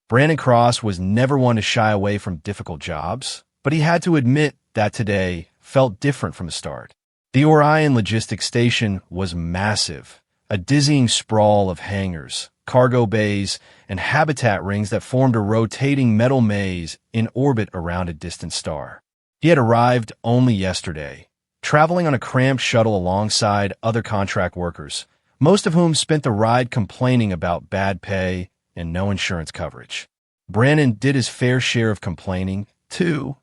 Brandon Cross was never one to shy away from difficult jobs, but he had to admit that today felt different from the start. The Orion Logistics Station was massive, a dizzying sprawl of hangars, cargo bays, and habitat rings that formed a rotating metal maze in orbit around a distant star. He had arrived only yesterday, traveling on a cramped shuttle alongside other contract workers, most of whom spent the ride complaining about bad pay and no insurance coverage. Brandon did his fair share of complaining, too,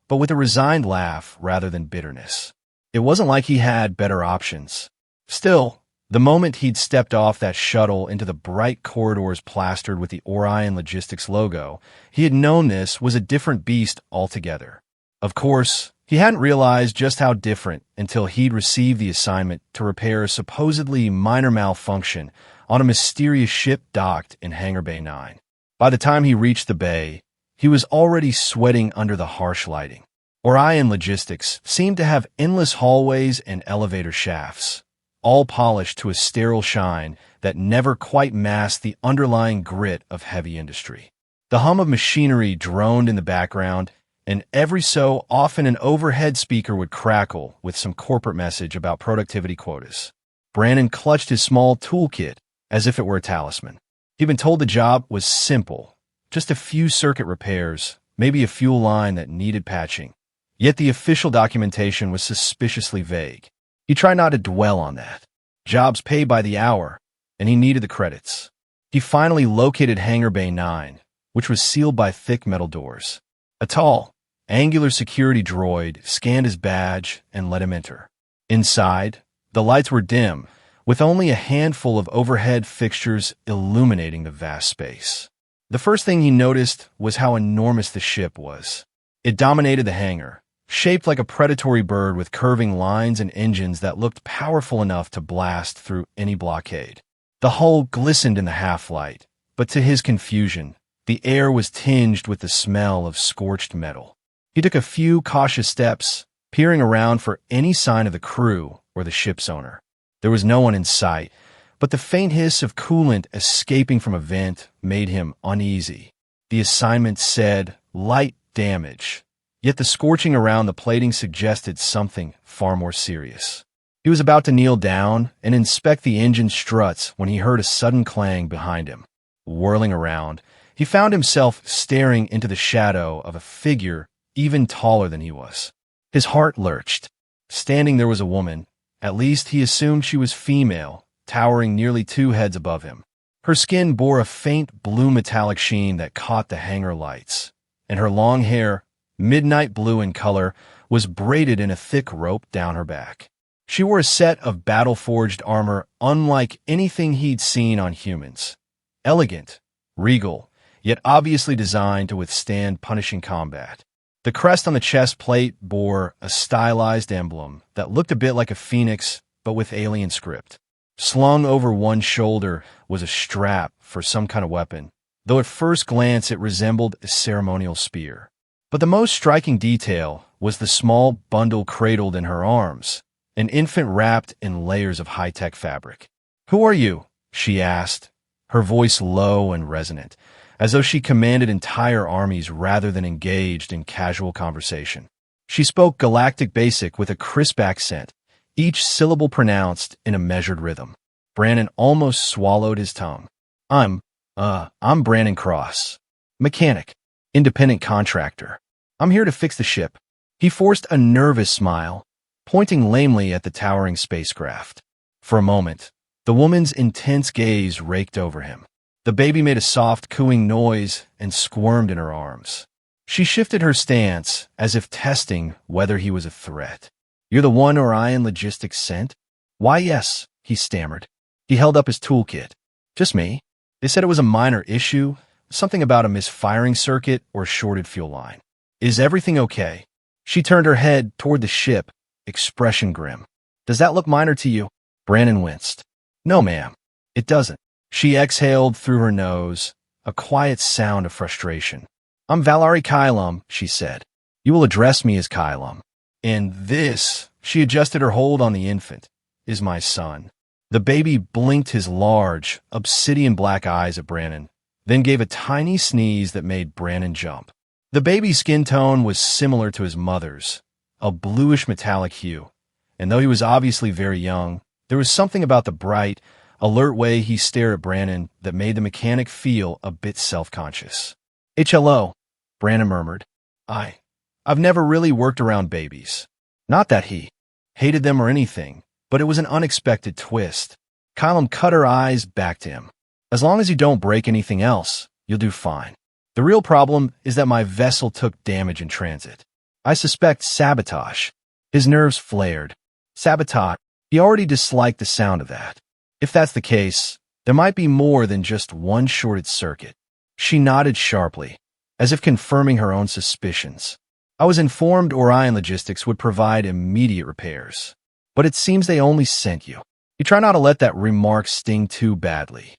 but with a resigned laugh rather than bitterness. It wasn't like he had better options. Still, the moment he'd stepped off that shuttle into the bright corridors plastered with the Orion Logistics logo, he had known this was a different beast altogether. Of course, he hadn't realized just how different until he'd received the assignment to repair a supposedly minor malfunction on a mysterious ship docked in Hangar Bay 9. By the time he reached the bay, he was already sweating under the harsh lighting. Orion Logistics seemed to have endless hallways and elevator shafts, all polished to a sterile shine that never quite masked the underlying grit of heavy industry. The hum of machinery droned in the background, and every so often an overhead speaker would crackle with some corporate message about productivity quotas. Brandon clutched his small toolkit as if it were a talisman. He'd been told the job was simple, just a few circuit repairs, maybe a fuel line that needed patching. Yet the official documentation was suspiciously vague. He tried not to dwell on that. Jobs paid by the hour, and he needed the credits. He finally located Hangar Bay 9, which was sealed by thick metal doors. A tall, angular security droid scanned his badge and let him enter. Inside, the lights were dim, with only a handful of overhead fixtures illuminating the vast space. The first thing he noticed was how enormous the ship was. It dominated the hangar, shaped like a predatory bird with curving lines and engines that looked powerful enough to blast through any blockade. The hull glistened in the half-light, but to his confusion, the air was tinged with the smell of scorched metal. He took a few cautious steps, peering around for any sign of the crew or the ship's owner. There was no one in sight, but the faint hiss of coolant escaping from a vent made him uneasy. The assignment said light damage, yet the scorching around the plating suggested something far more serious. He was about to kneel down and inspect the engine struts when he heard a sudden clang behind him. Whirling around, he found himself staring into the shadow of a figure even taller than he was. His heart lurched. Standing there was a woman, at least he assumed she was female, towering nearly 2 heads above him. Her skin bore a faint blue metallic sheen that caught the hangar lights, and her long hair, midnight blue in color, was braided in a thick rope down her back. She wore a set of battle-forged armor unlike anything he'd seen on humans. Elegant, regal, yet obviously designed to withstand punishing combat. The crest on the chest plate bore a stylized emblem that looked a bit like a phoenix, but with alien script. Slung over one shoulder was a strap for some kind of weapon, though at first glance it resembled a ceremonial spear. But the most striking detail was the small bundle cradled in her arms, an infant wrapped in layers of high-tech fabric. "Who are you?" she asked, her voice low and resonant, as though she commanded entire armies rather than engaged in casual conversation. She spoke Galactic Basic with a crisp accent, each syllable pronounced in a measured rhythm. Brandon almost swallowed his tongue. I'm Brandon Cross. Mechanic. Independent contractor. I'm here to fix the ship." He forced a nervous smile, pointing lamely at the towering spacecraft. For a moment, the woman's intense gaze raked over him. The baby made a soft cooing noise and squirmed in her arms. She shifted her stance as if testing whether he was a threat. "You're the one Orion Logistics sent?" "Why, yes," he stammered. He held up his toolkit. "Just me. They said it was a minor issue, something about a misfiring circuit or shorted fuel line. Is everything okay?" She turned her head toward the ship, expression grim. "Does that look minor to you?" Brandon winced. "No, ma'am. It doesn't." She exhaled through her nose, a quiet sound of frustration. "I'm Valerie Kylum," she said. "You will address me as Kylum. And this," she adjusted her hold on the infant, "is my son." The baby blinked his large, obsidian black eyes at Brandon, then gave a tiny sneeze that made Brannon jump. The baby's skin tone was similar to his mother's, a bluish metallic hue, and though he was obviously very young, there was something about the bright, alert way he stared at Brannon that made the mechanic feel a bit self-conscious. "HLO," Brannon murmured. I've never really worked around babies. Not that he hated them or anything, but it was an unexpected twist. Kylam cut her eyes back to him. "As long as you don't break anything else, you'll do fine. The real problem is that my vessel took damage in transit. I suspect sabotage." His nerves flared. Sabotage. He already disliked the sound of that. If that's the case, there might be more than just one shorted circuit. She nodded sharply, as if confirming her own suspicions. "I was informed Orion Logistics would provide immediate repairs, but it seems they only sent you." You try not to let that remark sting too badly.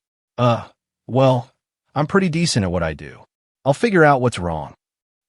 Well, I'm pretty decent at what I do. I'll figure out what's wrong."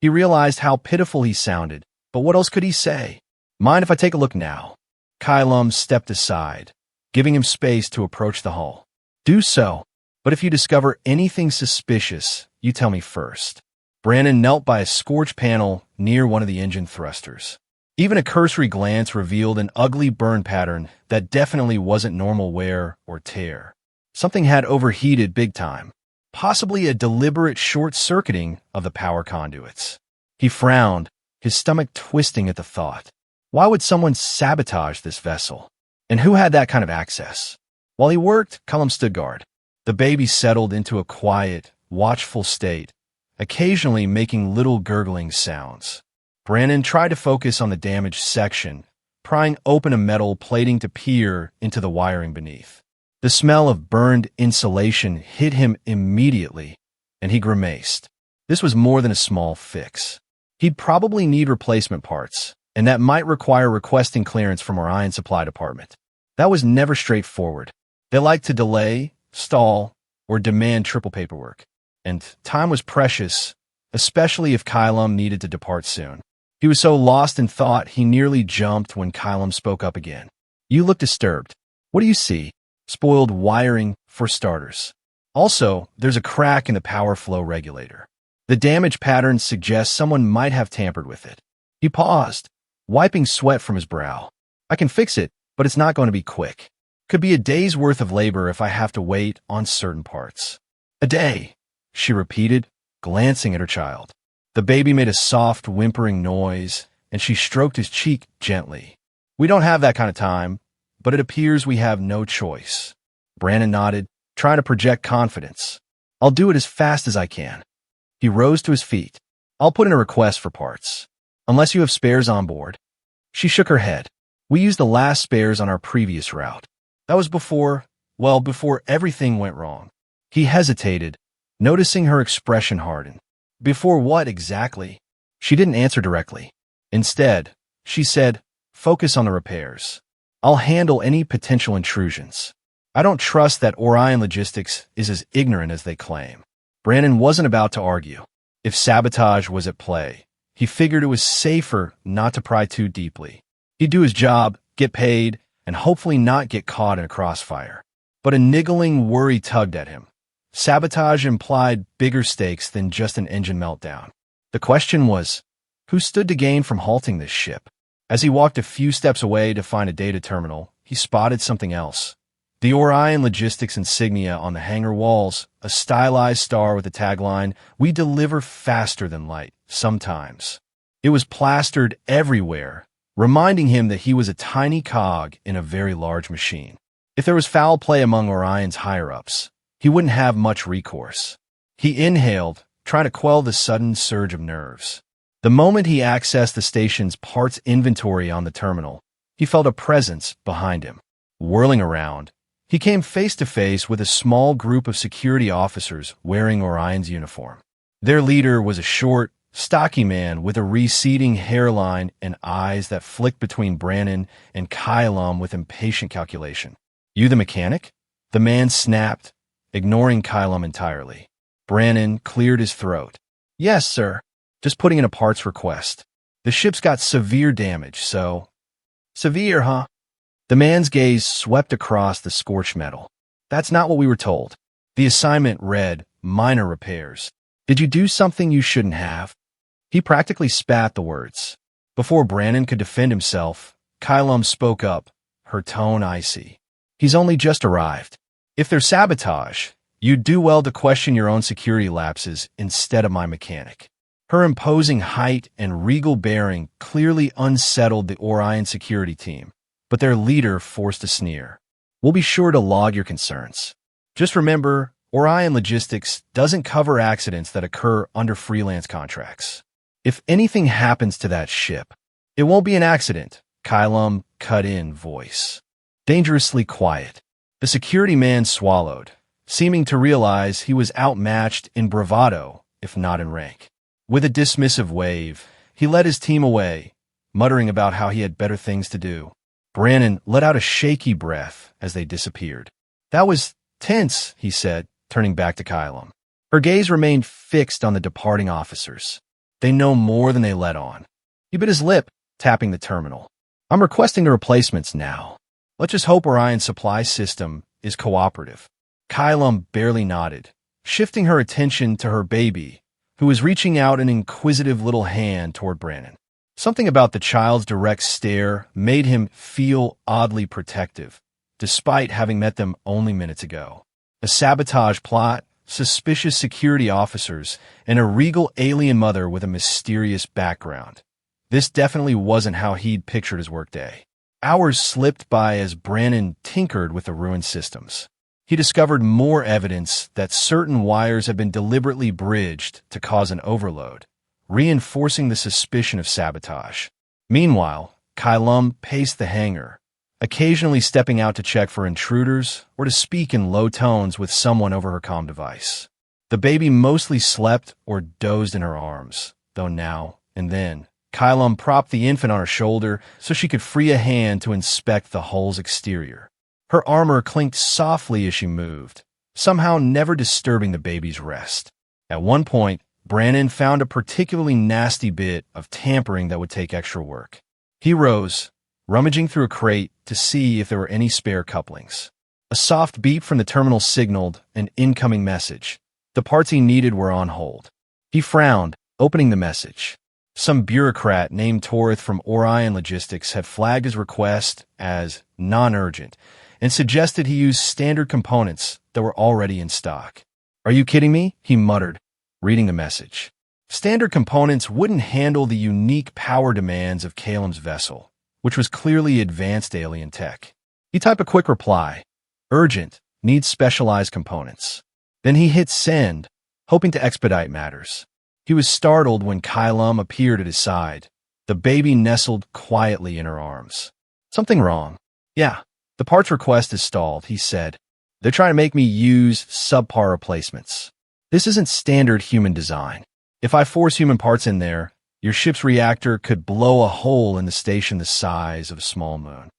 He realized how pitiful he sounded, but what else could he say? "Mind if I take a look now?" Kylam stepped aside, giving him space to approach the hull. "Do so, but if you discover anything suspicious, you tell me first." Brannon knelt by a scorch panel near one of the engine thrusters. Even a cursory glance revealed an ugly burn pattern that definitely wasn't normal wear or tear. Something had overheated big time, possibly a deliberate short-circuiting of the power conduits. He frowned, his stomach twisting at the thought. Why would someone sabotage this vessel? And who had that kind of access? While he worked, Kylam stood guard. The baby settled into a quiet, watchful state, occasionally making little gurgling sounds. Brannon tried to focus on the damaged section, prying open a metal plating to peer into the wiring beneath. The smell of burned insulation hit him immediately, and he grimaced. This was more than a small fix. He'd probably need replacement parts, and that might require requesting clearance from Orion Supply Department. That was never straightforward. They liked to delay, stall, or demand triple paperwork. And time was precious, especially if Kylam needed to depart soon. He was so lost in thought he nearly jumped when Kylam spoke up again. "You look disturbed. What do you see?" "Spoiled wiring, for starters. Also, there's a crack in the power flow regulator. The damage pattern suggests someone might have tampered with it." He paused, wiping sweat from his brow. "I can fix it, but it's not going to be quick. Could be a day's worth of labor if I have to wait on certain parts." "A day," she repeated, glancing at her child. The baby made a soft, whimpering noise, and she stroked his cheek gently. "We don't have that kind of time, but it appears we have no choice." Brannon nodded, trying to project confidence. "I'll do it as fast as I can." He rose to his feet. "I'll put in a request for parts. Unless you have spares on board." She shook her head. "We used the last spares on our previous route. That was before everything went wrong." He hesitated, noticing her expression harden. "Before what exactly?" She didn't answer directly. Instead, she said, "Focus on the repairs. I'll handle any potential intrusions. I don't trust that Orion Logistics is as ignorant as they claim." Brannon wasn't about to argue. If sabotage was at play, he figured it was safer not to pry too deeply. He'd do his job, get paid, and hopefully not get caught in a crossfire. But a niggling worry tugged at him. Sabotage implied bigger stakes than just an engine meltdown. The question was, who stood to gain from halting this ship? As he walked a few steps away to find a data terminal, he spotted something else. The Orion Logistics insignia on the hangar walls, a stylized star with the tagline, "We deliver faster than light, sometimes." It was plastered everywhere, reminding him that he was a tiny cog in a very large machine. If there was foul play among Orion's higher-ups, he wouldn't have much recourse. He inhaled, trying to quell the sudden surge of nerves. The moment he accessed the station's parts inventory on the terminal, he felt a presence behind him. Whirling around, he came face to face with a small group of security officers wearing Orion's uniform. Their leader was a short, stocky man with a receding hairline and eyes that flicked between Brannon and Kylam with impatient calculation. "You the mechanic?" The man snapped, ignoring Kylam entirely. Brannon cleared his throat. "Yes, sir. Just putting in a parts request. The ship's got severe damage, so..." "Severe, huh?" The man's gaze swept across the scorched metal. "That's not what we were told." The assignment read, minor repairs. Did you do something you shouldn't have? He practically spat the words. Before Brannon could defend himself, Kylum spoke up, her tone icy. He's only just arrived. If there's sabotage, you'd do well to question your own security lapses instead of my mechanic. Her imposing height and regal bearing clearly unsettled the Orion security team, but their leader forced a sneer. We'll be sure to log your concerns. Just remember, Orion Logistics doesn't cover accidents that occur under freelance contracts. If anything happens to that ship, it won't be an accident, Kylum cut in voice. Dangerously quiet. The security man swallowed, seeming to realize he was outmatched in bravado, if not in rank. With a dismissive wave, he led his team away, muttering about how he had better things to do. Brannon let out a shaky breath as they disappeared. That was tense, he said, turning back to Kylum. Her gaze remained fixed on the departing officers. They know more than they let on. He bit his lip, tapping the terminal. I'm requesting the replacements now. Let's just hope Orion's supply system is cooperative. Kylum barely nodded, shifting her attention to her baby, who was reaching out an inquisitive little hand toward Brannon. Something about the child's direct stare made him feel oddly protective, despite having met them only minutes ago. A sabotage plot, suspicious security officers, and a regal alien mother with a mysterious background. This definitely wasn't how he'd pictured his workday. Hours slipped by as Brannon tinkered with the ruined systems. He discovered more evidence that certain wires had been deliberately bridged to cause an overload, reinforcing the suspicion of sabotage. Meanwhile, Kylum paced the hangar, occasionally stepping out to check for intruders or to speak in low tones with someone over her comm device. The baby mostly slept or dozed in her arms, though now and then, Kylum propped the infant on her shoulder so she could free a hand to inspect the hull's exterior. Her armor clinked softly as she moved, somehow never disturbing the baby's rest. At one point, Brannon found a particularly nasty bit of tampering that would take extra work. He rose, rummaging through a crate to see if there were any spare couplings. A soft beep from the terminal signaled an incoming message. The parts he needed were on hold. He frowned, opening the message. Some bureaucrat named Torith from Orion Logistics had flagged his request as non-urgent and suggested he use standard components that were already in stock. Are you kidding me? He muttered, reading the message. Standard components wouldn't handle the unique power demands of Calum's vessel, which was clearly advanced alien tech. He typed a quick reply. Urgent, needs specialized components. Then he hit send, hoping to expedite matters. He was startled when Kylum appeared at his side. The baby nestled quietly in her arms. Something wrong. Yeah, the parts request is stalled, he said. They're trying to make me use subpar replacements. This isn't standard human design. If I force human parts in there, your ship's reactor could blow a hole in the station the size of a small moon.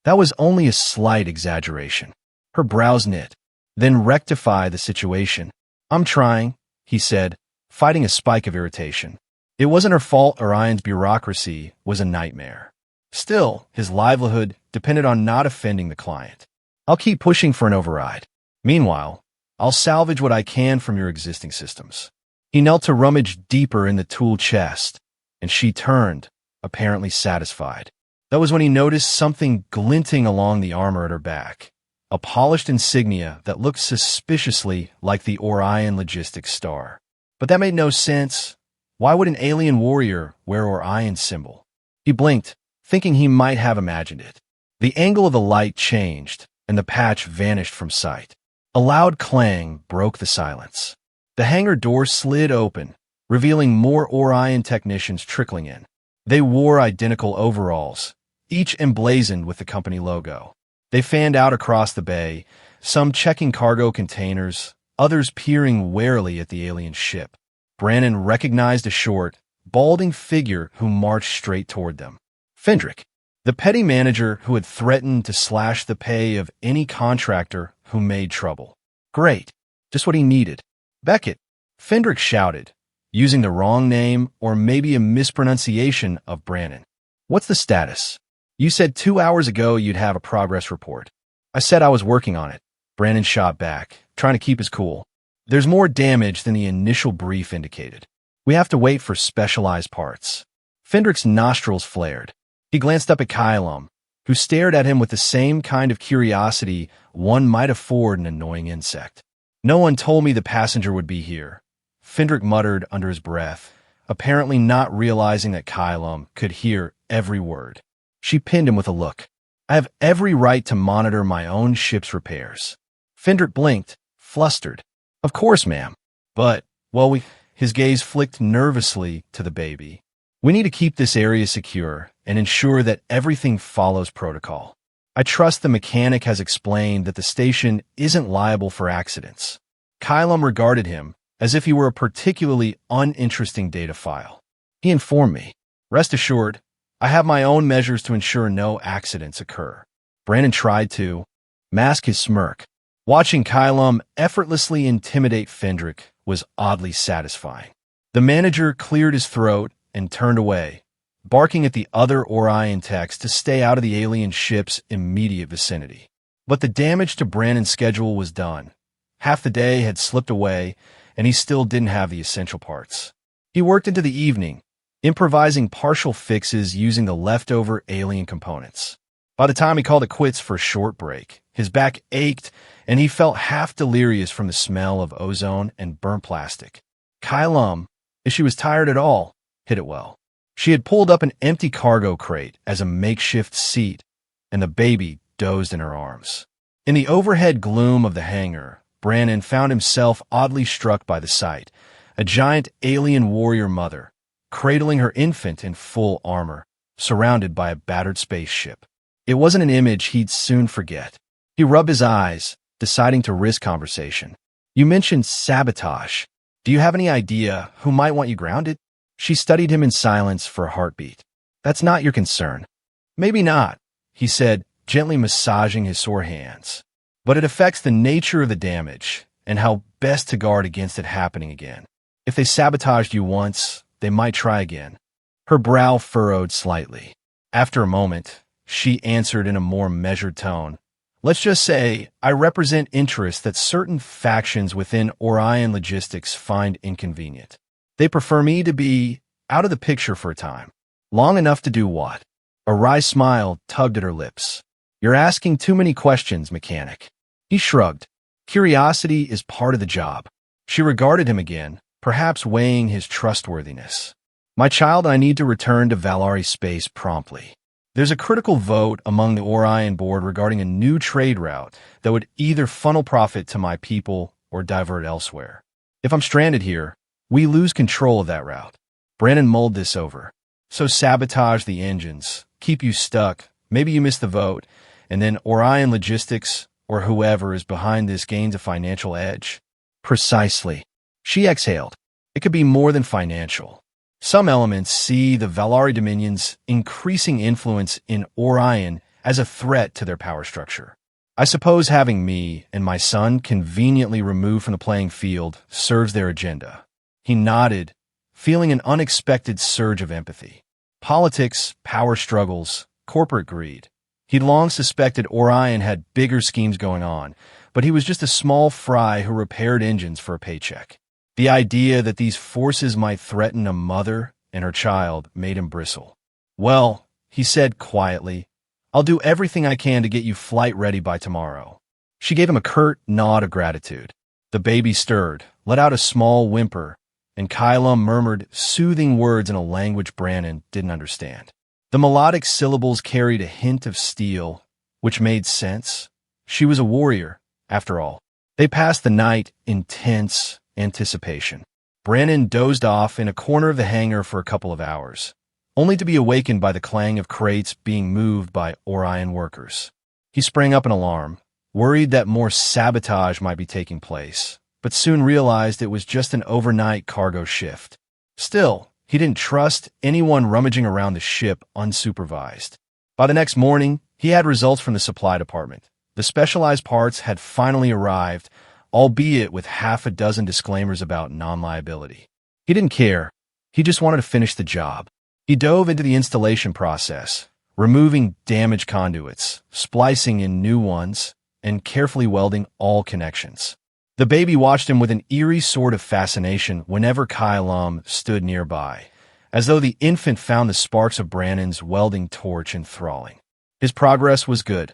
That was only a slight exaggeration. Her brows knit. Then rectify the situation. I'm trying, he said, fighting a spike of irritation. It wasn't her fault Orion's bureaucracy was a nightmare. Still, his livelihood depended on not offending the client. I'll keep pushing for an override. Meanwhile, I'll salvage what I can from your existing systems. He knelt to rummage deeper in the tool chest, and she turned, apparently satisfied. That was when he noticed something glinting along the armor at her back, a polished insignia that looked suspiciously like the Orion Logistics star. But that made no sense. Why would an alien warrior wear Orion's symbol? He blinked, thinking he might have imagined it. The angle of the light changed, and the patch vanished from sight. A loud clang broke the silence. The hangar door slid open, revealing more Orion technicians trickling in. They wore identical overalls, each emblazoned with the company logo. They fanned out across the bay, some checking cargo containers, others peering warily at the alien ship. Brannon recognized a short, balding figure who marched straight toward them. Fendrick, the petty manager who had threatened to slash the pay of any contractor who made trouble. Great, just what he needed. Beckett, Fendrick shouted, using the wrong name or maybe a mispronunciation of Brannon. What's the status? You said 2 hours ago you'd have a progress report. I said I was working on it. Brannon shot back, trying to keep his cool. There's more damage than the initial brief indicated. We have to wait for specialized parts. Fendrick's nostrils flared. He glanced up at Kylum, who stared at him with the same kind of curiosity one might afford an annoying insect. No one told me the passenger would be here, Fendrick muttered under his breath, apparently not realizing that Kylum could hear every word. She pinned him with a look. I have every right to monitor my own ship's repairs. Fendrick blinked, flustered. Of course, ma'am. But, well, his gaze flicked nervously to the baby. We need to keep this area secure and ensure that everything follows protocol. I trust the mechanic has explained that the station isn't liable for accidents. Kylum regarded him as if he were a particularly uninteresting data file. He informed me, rest assured, I have my own measures to ensure no accidents occur. Brandon tried to mask his smirk. Watching Kylum effortlessly intimidate Fendrick was oddly satisfying. The manager cleared his throat and turned away, barking at the other Orion techs to stay out of the alien ship's immediate vicinity. But the damage to Brandon's schedule was done. Half the day had slipped away, and he still didn't have the essential parts. He worked into the evening, improvising partial fixes using the leftover alien components. By the time he called it quits for a short break, his back ached, and he felt half delirious from the smell of ozone and burnt plastic. Kylum, if she was tired at all, hit it well. She had pulled up an empty cargo crate as a makeshift seat, and the baby dozed in her arms. In the overhead gloom of the hangar, Brandon found himself oddly struck by the sight, a giant alien warrior mother, cradling her infant in full armor, surrounded by a battered spaceship. It wasn't an image he'd soon forget. He rubbed his eyes, deciding to risk conversation. You mentioned sabotage. Do you have any idea who might want you grounded? She studied him in silence for a heartbeat. That's not your concern. Maybe not, he said, gently massaging his sore hands. But it affects the nature of the damage and how best to guard against it happening again. If they sabotaged you once, they might try again. Her brow furrowed slightly. After a moment, she answered in a more measured tone. Let's just say I represent interests that certain factions within Orion Logistics find inconvenient. They prefer me to be out of the picture for a time. Long enough to do what? A wry smile tugged at her lips. You're asking too many questions, mechanic. He shrugged. Curiosity is part of the job. She regarded him again, perhaps weighing his trustworthiness. My child, I need to return to Valari space promptly. There's a critical vote among the Orion board regarding a new trade route that would either funnel profit to my people or divert elsewhere. If I'm stranded here, we lose control of that route. Brandon mulled this over. So sabotage the engines, keep you stuck, maybe you miss the vote, and then Orion Logistics or whoever is behind this gains a financial edge. Precisely. She exhaled. It could be more than financial. Some elements see the Valari Dominion's increasing influence in Orion as a threat to their power structure. I suppose having me and my son conveniently removed from the playing field serves their agenda. He nodded, feeling an unexpected surge of empathy. Politics, power struggles, corporate greed. He'd long suspected Orion had bigger schemes going on, but he was just a small fry who repaired engines for a paycheck. The idea that these forces might threaten a mother and her child made him bristle. Well, he said quietly, I'll do everything I can to get you flight ready by tomorrow. She gave him a curt nod of gratitude. The baby stirred, let out a small whimper, and Kylum murmured soothing words in a language Brandon didn't understand. The melodic syllables carried a hint of steel, which made sense. She was a warrior, after all. They passed the night in tense anticipation. Brandon dozed off in a corner of the hangar for a couple of hours, only to be awakened by the clang of crates being moved by Orion workers. He sprang up an alarm, worried that more sabotage might be taking place, but soon realized it was just an overnight cargo shift. Still, he didn't trust anyone rummaging around the ship unsupervised. By the next morning, he had results from the supply department. The specialized parts had finally arrived, albeit with half a dozen disclaimers about non-liability. He didn't care. He just wanted to finish the job. He dove into the installation process, removing damaged conduits, splicing in new ones, and carefully welding all connections. The baby watched him with an eerie sort of fascination whenever Kylam stood nearby, as though the infant found the sparks of Brandon's welding torch enthralling. His progress was good,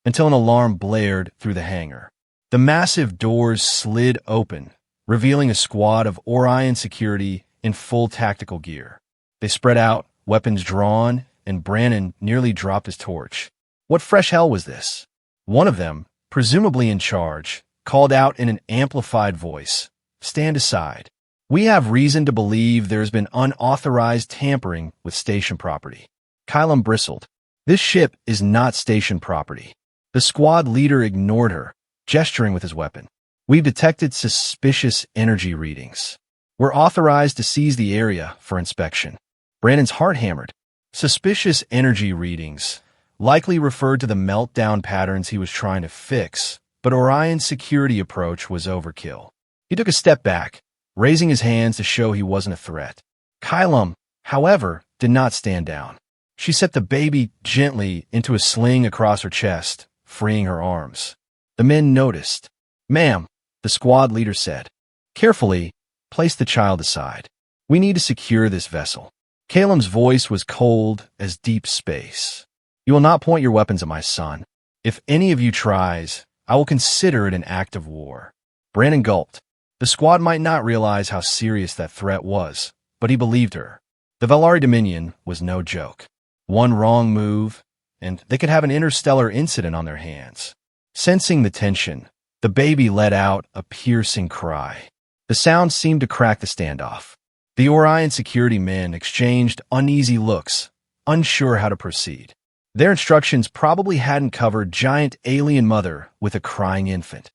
until an alarm blared through the hangar. The massive doors slid open, revealing a squad of Orion security in full tactical gear. They spread out, weapons drawn, and Brandon nearly dropped his torch. What fresh hell was this? One of them, presumably in charge, called out in an amplified voice, "Stand aside. We have reason to believe there has been unauthorized tampering with station property." Kylam bristled. This ship is not station property. The squad leader ignored her, gesturing with his weapon. "We've detected suspicious energy readings. We're authorized to seize the area for inspection." Brandon's heart hammered. Suspicious energy readings likely referred to the meltdown patterns he was trying to fix, but Orion's security approach was overkill. He took a step back, raising his hands to show he wasn't a threat. Kylam, however, did not stand down. She set the baby gently into a sling across her chest, freeing her arms. The men noticed. "Ma'am," the squad leader said. "Carefully, place the child aside. We need to secure this vessel." Kylam's voice was cold as deep space. "You will not point your weapons at my son. If any of you tries, I will consider it an act of war." Brandon gulped. The squad might not realize how serious that threat was, but he believed her. The Valari Dominion was no joke. One wrong move, and they could have an interstellar incident on their hands. Sensing the tension, the baby let out a piercing cry. The sound seemed to crack the standoff. The Orion security men exchanged uneasy looks, unsure how to proceed. Their instructions probably hadn't covered giant alien mother with a crying infant.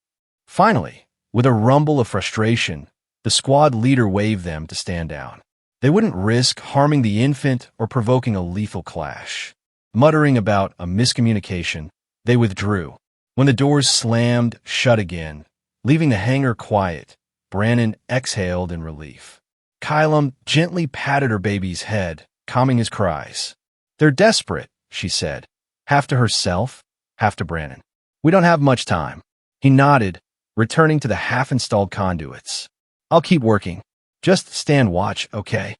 Finally, with a rumble of frustration, the squad leader waved them to stand down. They wouldn't risk harming the infant or provoking a lethal clash. Muttering about a miscommunication, they withdrew. When the doors slammed shut again, leaving the hangar quiet, Brandon exhaled in relief. Kylam gently patted her baby's head, calming his cries. "They're desperate," she said, half to herself, half to Brandon. "We don't have much time." He nodded, returning to the half-installed conduits. "I'll keep working. Just stand watch, okay?"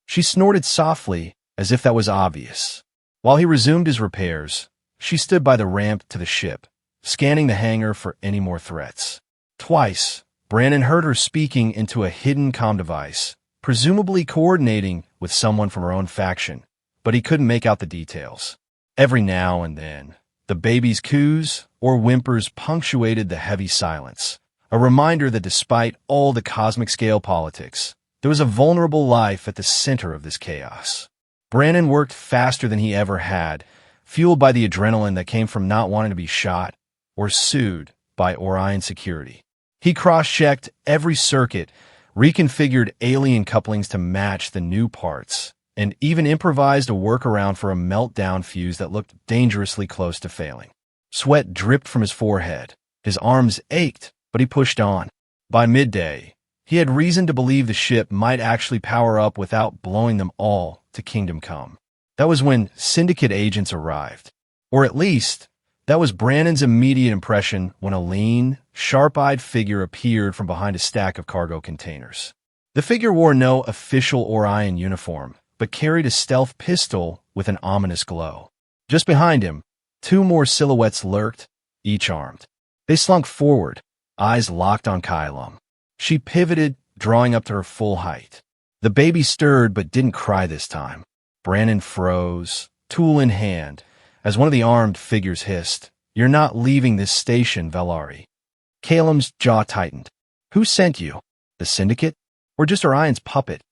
She snorted softly, as if that was obvious. While he resumed his repairs, she stood by the ramp to the ship, scanning the hangar for any more threats. Twice, Brandon heard her speaking into a hidden comm device, presumably coordinating with someone from her own faction, but he couldn't make out the details. Every now and then, the baby's coos or whimpers punctuated the heavy silence, a reminder that despite all the cosmic-scale politics, there was a vulnerable life at the center of this chaos. Brandon worked faster than he ever had, fueled by the adrenaline that came from not wanting to be shot or sued by Orion security. He cross-checked every circuit, reconfigured alien couplings to match the new parts, and even improvised a workaround for a meltdown fuse that looked dangerously close to failing. Sweat dripped from his forehead. His arms ached, but he pushed on. By midday, he had reason to believe the ship might actually power up without blowing them all to Kingdom Come. That was when Syndicate agents arrived. Or at least, that was Brandon's immediate impression when a lean, sharp-eyed figure appeared from behind a stack of cargo containers. The figure wore no official Orion uniform, but carried a stealth pistol with an ominous glow. Just behind him, two more silhouettes lurked, each armed. They slunk forward, eyes locked on Kylam. She pivoted, drawing up to her full height. The baby stirred but didn't cry this time. Brandon froze, tool in hand, as one of the armed figures hissed, "You're not leaving this station, Valari." Kylam's jaw tightened. "Who sent you? The Syndicate? Or just Orion's puppet?"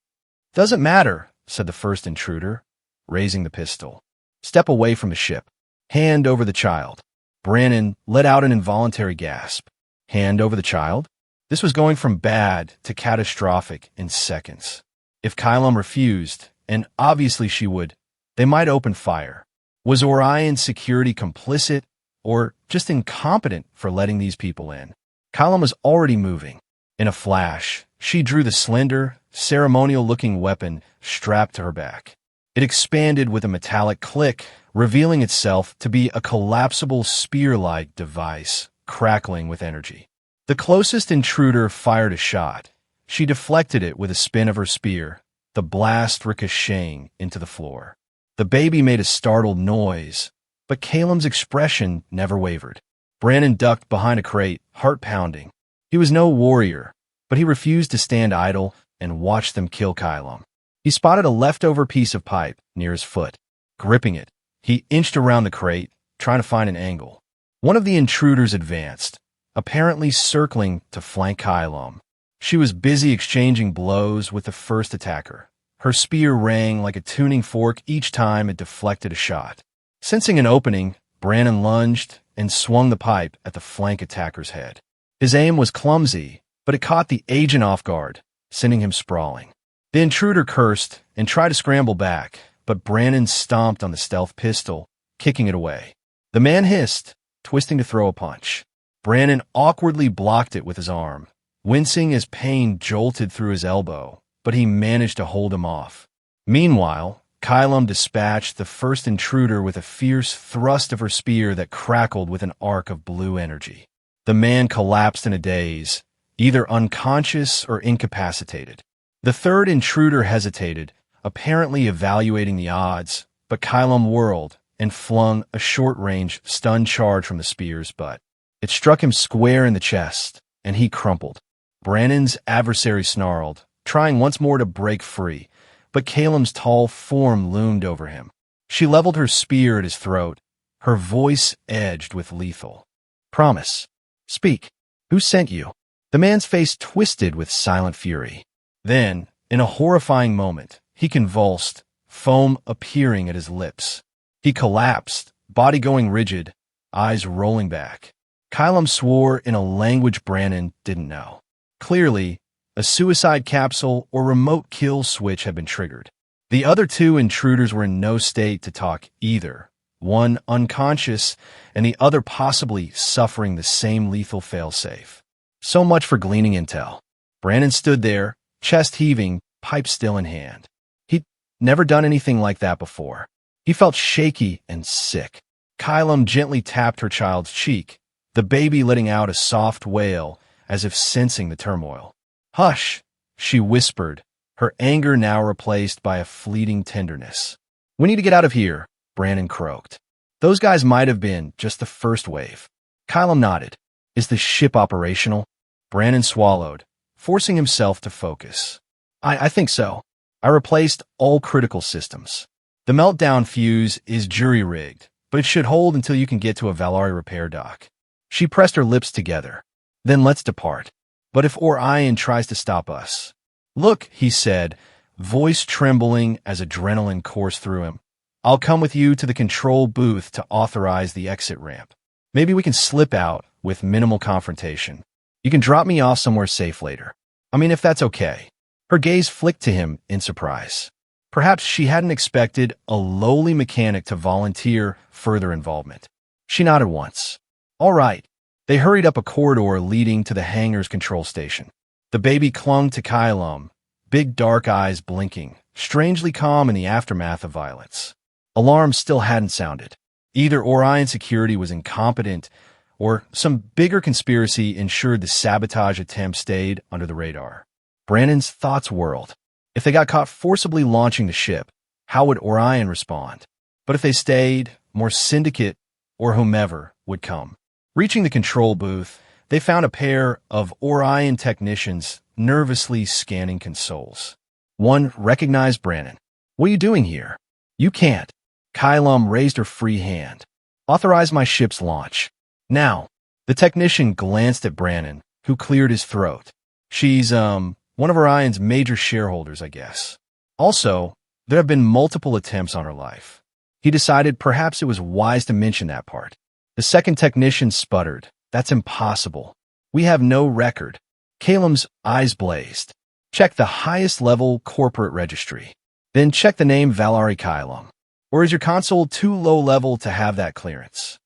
"Doesn't matter," said the first intruder, raising the pistol. "Step away from the ship. Hand over the child." Brandon let out an involuntary gasp. Hand over the child? This was going from bad to catastrophic in seconds. If Kylam refused, and obviously she would, they might open fire. Was Orion's security complicit, or just incompetent for letting these people in? Kylam was already moving. In a flash, she drew the slender, ceremonial-looking weapon strapped to her back. It expanded with a metallic click, revealing itself to be a collapsible spear-like device, crackling with energy. The closest intruder fired a shot. She deflected it with a spin of her spear, the blast ricocheting into the floor. The baby made a startled noise, but Caleb's expression never wavered. Brandon ducked behind a crate, heart pounding. He was no warrior, but he refused to stand idle and watch them kill Caleb. He spotted a leftover piece of pipe near his foot. Gripping it, he inched around the crate, trying to find an angle. One of the intruders advanced, apparently circling to flank Caleb. She was busy exchanging blows with the first attacker. Her spear rang like a tuning fork each time it deflected a shot. Sensing an opening, Brandon lunged and swung the pipe at the flank attacker's head. His aim was clumsy, but it caught the agent off guard, sending him sprawling. The intruder cursed and tried to scramble back, but Brandon stomped on the stealth pistol, kicking it away. The man hissed, twisting to throw a punch. Brandon awkwardly blocked it with his arm, wincing as pain jolted through his elbow, but he managed to hold him off. Meanwhile, Caleb dispatched the first intruder with a fierce thrust of her spear that crackled with an arc of blue energy. The man collapsed in a daze, either unconscious or incapacitated. The third intruder hesitated, apparently evaluating the odds, but Caleb whirled and flung a short-range stun charge from the spear's butt. It struck him square in the chest, and he crumpled. Brandon's adversary snarled, trying once more to break free, but Caleb's tall form loomed over him. She leveled her spear at his throat, her voice edged with lethal. "Promise. Speak. Who sent you?" The man's face twisted with silent fury. Then, in a horrifying moment, he convulsed, foam appearing at his lips. He collapsed, body going rigid, eyes rolling back. Caleb swore in a language Brandon didn't know. Clearly, a suicide capsule or remote kill switch had been triggered. The other two intruders were in no state to talk either, one unconscious and the other possibly suffering the same lethal failsafe. So much for gleaning intel. Brandon stood there, chest heaving, pipe still in hand. He'd never done anything like that before. He felt shaky and sick. Caleb gently tapped her child's cheek, the baby letting out a soft wail as if sensing the turmoil. "Hush," she whispered, her anger now replaced by a fleeting tenderness. "We need to get out of here," Brandon croaked. "Those guys might have been just the first wave." Caleb nodded. "Is the ship operational?" Brandon swallowed, forcing himself to focus. I think so. I replaced all critical systems. The meltdown fuse is jury-rigged, but it should hold until you can get to a Valari repair dock." She pressed her lips together. "Then let's depart. But if Orion tries to stop us..." "Look," he said, voice trembling as adrenaline coursed through him. "I'll come with you to the control booth to authorize the exit ramp. Maybe we can slip out with minimal confrontation. You can drop me off somewhere safe later. I mean, if that's okay." Her gaze flicked to him in surprise. Perhaps she hadn't expected a lowly mechanic to volunteer further involvement. She nodded once. "All right." They hurried up a corridor leading to the hangar's control station. The baby clung to Caleb, big dark eyes blinking, strangely calm in the aftermath of violence. Alarms still hadn't sounded. Either Orion security was incompetent, or some bigger conspiracy ensured the sabotage attempt stayed under the radar. Brandon's thoughts whirled. If they got caught forcibly launching the ship, how would Orion respond? But if they stayed, more Syndicate or whomever would come. Reaching the control booth, they found a pair of Orion technicians nervously scanning consoles. One recognized Brandon. "What are you doing here?" "You can't." Caleb raised her free hand. "Authorize my ship's launch. Now." The technician glanced at Brandon, who cleared his throat. "She's, one of Orion's major shareholders, I guess. Also, there have been multiple attempts on her life." He decided perhaps it was wise to mention that part. The second technician sputtered. "That's impossible. We have no record." Caleb's eyes blazed. "Check the highest level corporate registry. Then check the name Valari Caleb. Or is your console too low level to have that clearance?"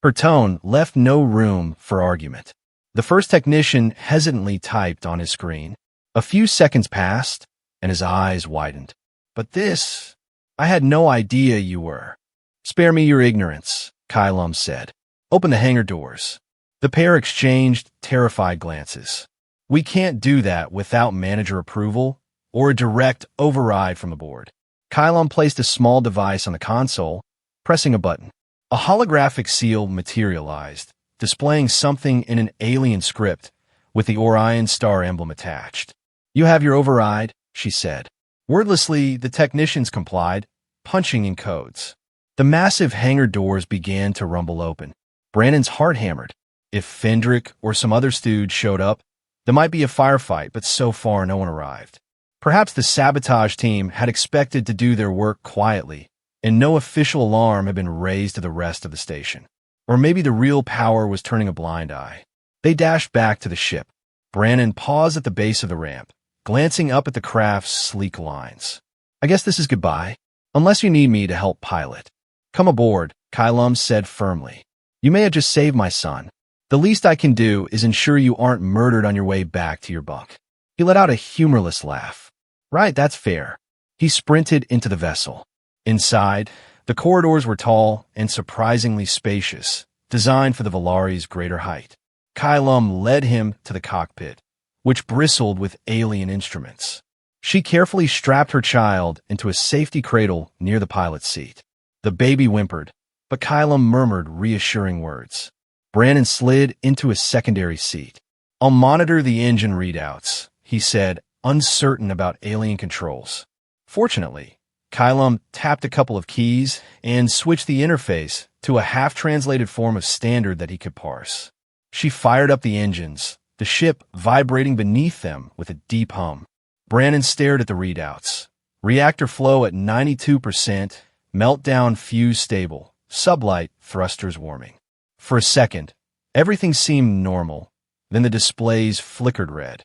Her tone left no room for argument. The first technician hesitantly typed on his screen. A few seconds passed, and his eyes widened. "But this... I had no idea you were." "Spare me your ignorance," Caleb said. "Open the hangar doors." The pair exchanged terrified glances. We can't do that without manager approval or a direct override from the board. Kylon placed a small device on the console, pressing a button. A holographic seal materialized, displaying something in an alien script with the Orion star emblem attached. "You have your override," she said. Wordlessly, the technicians complied, punching in codes. The massive hangar doors began to rumble open. Brandon's heart hammered. If Fendrick or some other stooge showed up, there might be a firefight, but so far no one arrived. Perhaps the sabotage team had expected to do their work quietly, and no official alarm had been raised to the rest of the station. Or maybe the real power was turning a blind eye. They dashed back to the ship. Brandon paused at the base of the ramp, glancing up at the craft's sleek lines. "I guess this is goodbye, unless you need me to help pilot." "Come aboard," Kylum said firmly. "You may have just saved my son. The least I can do is ensure you aren't murdered on your way back to your bunk." He let out a humorless laugh. "Right, that's fair." He sprinted into the vessel. Inside, the corridors were tall and surprisingly spacious, designed for the Valari's greater height. Kylum led him to the cockpit, which bristled with alien instruments. She carefully strapped her child into a safety cradle near the pilot's seat. The baby whimpered, but Kylum murmured reassuring words. Brandon slid into a secondary seat. "I'll monitor the engine readouts," he said, uncertain about alien controls. Fortunately, Kylum tapped a couple of keys and switched the interface to a half-translated form of standard that he could parse. She fired up the engines, the ship vibrating beneath them with a deep hum. Brandon stared at the readouts. Reactor flow at 92%, meltdown fuse stable, sublight thrusters warming. For a second, everything seemed normal. Then the displays flickered red.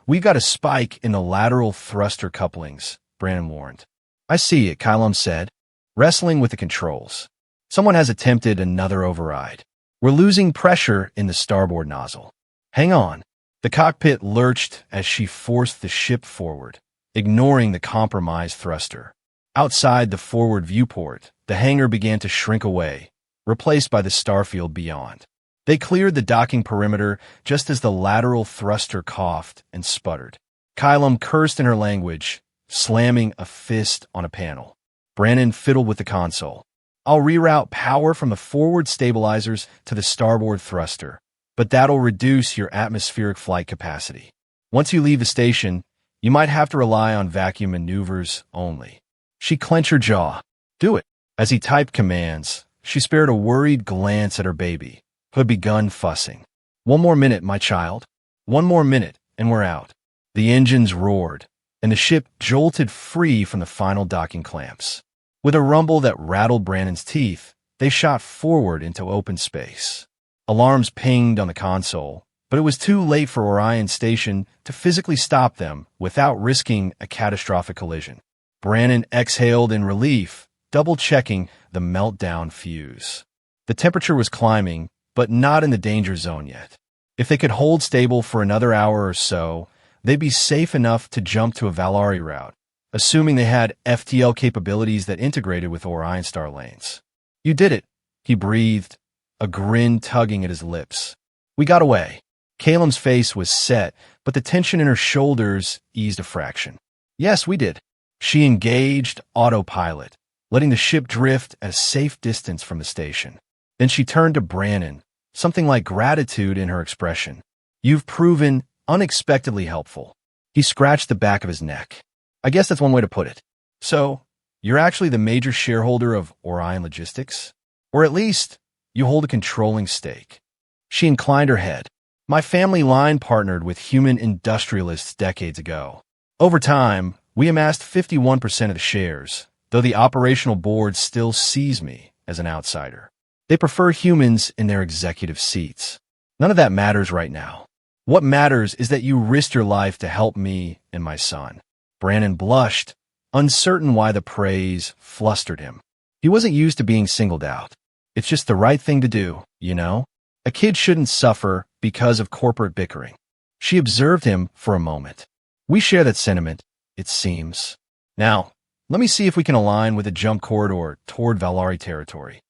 We've got a spike in the lateral thruster couplings," Brandon warned. "I see it," Kylum said, wrestling with the controls. "Someone has attempted another override. We're losing pressure in the starboard nozzle. Hang on." The cockpit lurched as she forced the ship forward, ignoring the compromised thruster. Outside the forward viewport, the hangar began to shrink away, replaced by the starfield beyond. They cleared the docking perimeter just as the lateral thruster coughed and sputtered. Kylum cursed in her language, slamming a fist on a panel. Brandon fiddled with the console. "I'll reroute power from the forward stabilizers to the starboard thruster, but that'll reduce your atmospheric flight capacity. Once you leave the station, you might have to rely on vacuum maneuvers only." She clenched her jaw. "Do it." As he typed commands, she spared a worried glance at her baby, who had begun fussing. "One more minute, my child. One more minute, and we're out." The engines roared, and the ship jolted free from the final docking clamps. With a rumble that rattled Brandon's teeth, they shot forward into open space. Alarms pinged on the console, but it was too late for Orion Station to physically stop them without risking a catastrophic collision. Brandon exhaled in relief, double-checking the meltdown fuse. The temperature was climbing, but not in the danger zone yet. If they could hold stable for another hour or so, they'd be safe enough to jump to a Valari route, assuming they had FTL capabilities that integrated with Orion star lanes. "You did it," he breathed, a grin tugging at his lips. "We got away." Calum's face was set, but the tension in her shoulders eased a fraction. "Yes, we did." She engaged autopilot, letting the ship drift at a safe distance from the station. Then she turned to Brandon, something like gratitude in her expression. "You've proven unexpectedly helpful." He scratched the back of his neck. "I guess that's one way to put it. So, you're actually the major shareholder of Orion Logistics? Or at least, you hold a controlling stake." She inclined her head. "My family line partnered with human industrialists decades ago. Over time, we amassed 51% of the shares, though the operational board still sees me as an outsider. They prefer humans in their executive seats. None of that matters right now. What matters is that you risked your life to help me and my son." Brandon blushed, uncertain why the praise flustered him. He wasn't used to being singled out. It's just the right thing to do, you know? A kid shouldn't suffer because of corporate bickering. She observed him for a moment. "We share that sentiment, it seems. Now, let me see if we can align with a jump corridor toward Valari territory."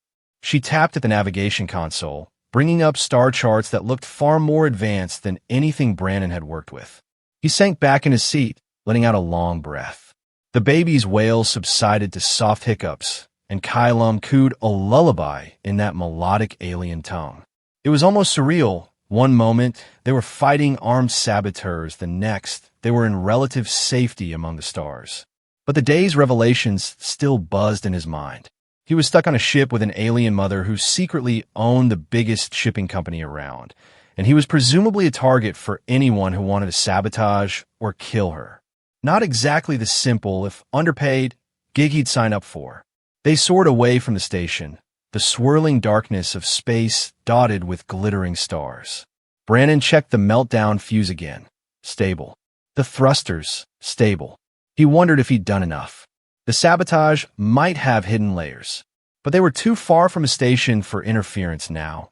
She tapped at the navigation console, bringing up star charts that looked far more advanced than anything Brandon had worked with. He sank back in his seat, letting out a long breath. The baby's wails subsided to soft hiccups, and Kylum cooed a lullaby in that melodic alien tongue. It was almost surreal. One moment, they were fighting armed saboteurs. The next, they were in relative safety among the stars. But the day's revelations still buzzed in his mind. He was stuck on a ship with an alien mother who secretly owned the biggest shipping company around, and he was presumably a target for anyone who wanted to sabotage or kill her. Not exactly the simple, if underpaid, gig he'd sign up for. They soared away from the station, the swirling darkness of space dotted with glittering stars. Brandon checked the meltdown fuse again. Stable. The thrusters, stable. He wondered if he'd done enough. The sabotage might have hidden layers, but they were too far from a station for interference now.